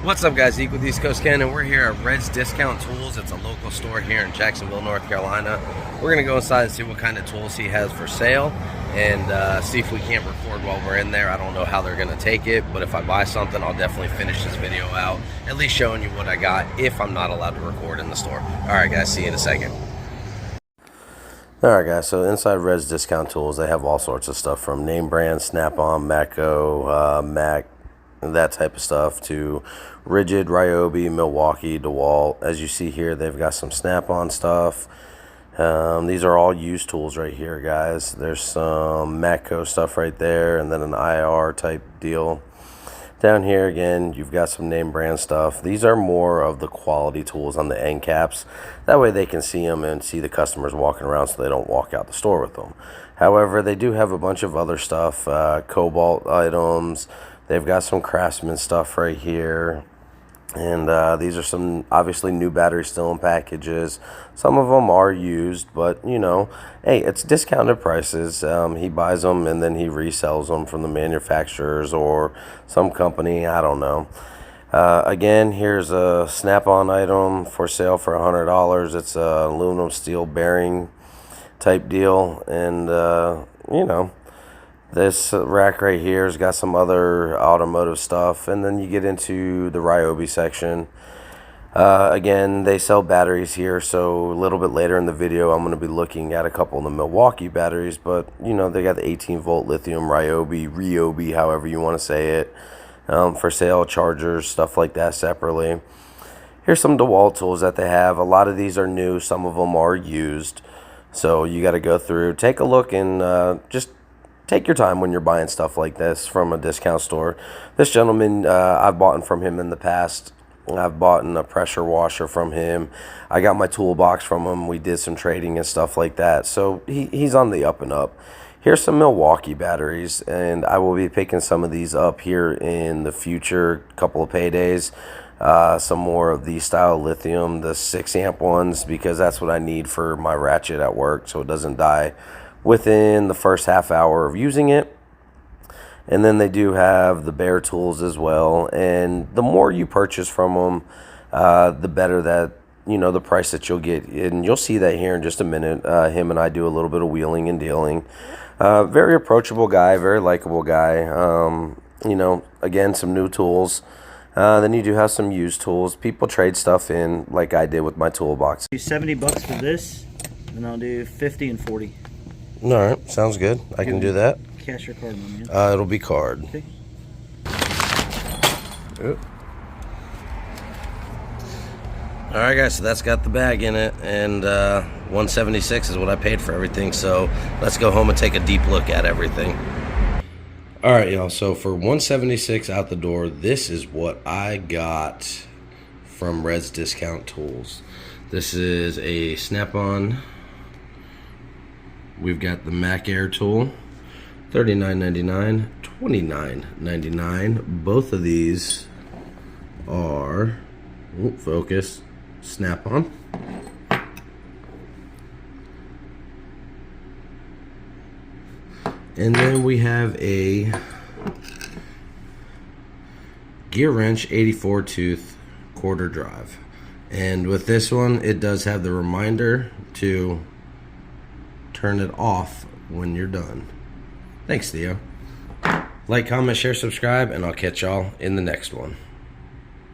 What's up, guys? With East Coast Ken, and we're here at Red's Discount Tools. It's a local store here in Jacksonville, North Carolina. We're going to go inside and see what kind of tools he has for sale and see if we can't record while we're in there. I don't know how they're going to take it, but if I buy something, I'll definitely finish this video out, at least showing you what I got if I'm not allowed to record in the store. Alright guys, see you in a second. Alright guys, so inside Red's Discount Tools, they have all sorts of stuff from name brand, Snap-on, Matco, Mac, that type of stuff, to Rigid, Ryobi, Milwaukee, DeWalt. As you see here, they've got some Snap-on stuff. These are all used tools right here, guys. There's some Matco stuff right there, and then an IR type deal. Down here again, you've got some name brand stuff. These are more of the quality tools on the end caps. That way they can see them and see the customers walking around, so they don't walk out the store with them. However, they do have a bunch of other stuff, Cobalt items. They've got some Craftsman stuff right here. And these are some obviously new batteries still in packages. Some of them are used, but you know, hey, it's discounted prices. He buys them and then he resells them from the manufacturers or some company, I don't know. Again, here's a Snap-on item for sale for $100. It's a aluminum steel bearing type deal, and you know, this rack right here has got some other automotive stuff, and then you get into the Ryobi section. Again, they sell batteries here, so a little bit later in the video I'm going to be looking at a couple of the Milwaukee batteries, but you know, they got the 18 volt lithium Ryobi, however you want to say it, for sale, chargers, stuff like that separately. Here's some DeWalt tools that they have. A lot of these are new, some of them are used, so you got to go through, take a look, and just take your time when you're buying stuff like this from a discount store. This gentleman, I've bought from him in the past. I've bought a pressure washer from him. I got my toolbox from him. We did some trading and stuff like that. So he's on the up and up. Here's some Milwaukee batteries, and I will be picking some of these up here in the future, couple of paydays. Some more of the style lithium, the 6 amp ones, because that's what I need for my ratchet at work so it doesn't die within the first half hour of using it. And then they do have the bare tools as well, and the more you purchase from them, the better that, you know, the price that you'll get. And you'll see that here in just a minute. Him and I do a little bit of wheeling and dealing. Very approachable guy, very likable guy. You know, again, some new tools. Then you do have some used tools. People trade stuff in, like I did with my toolbox. $70 for this, and I'll do 50 and 40. All right, sounds good. I can do that. Cash or card, my man? It'll be card. Okay. All right, guys, so that's got the bag in it, and $176 is what I paid for everything. So let's go home and take a deep look at everything. All right, y'all. So for $176 out the door, this is what I got from Red's Discount Tools. This is a Snap-on. We've got the Mac Air tool, $39.99, $29.99. Both of these are, focus, Snap-on. And then we have a Gearwrench 84 tooth quarter drive. And with this one, it does have the reminder to turn it off when you're done. Thanks, Theo. Like, comment, share, subscribe, and I'll catch y'all in the next one.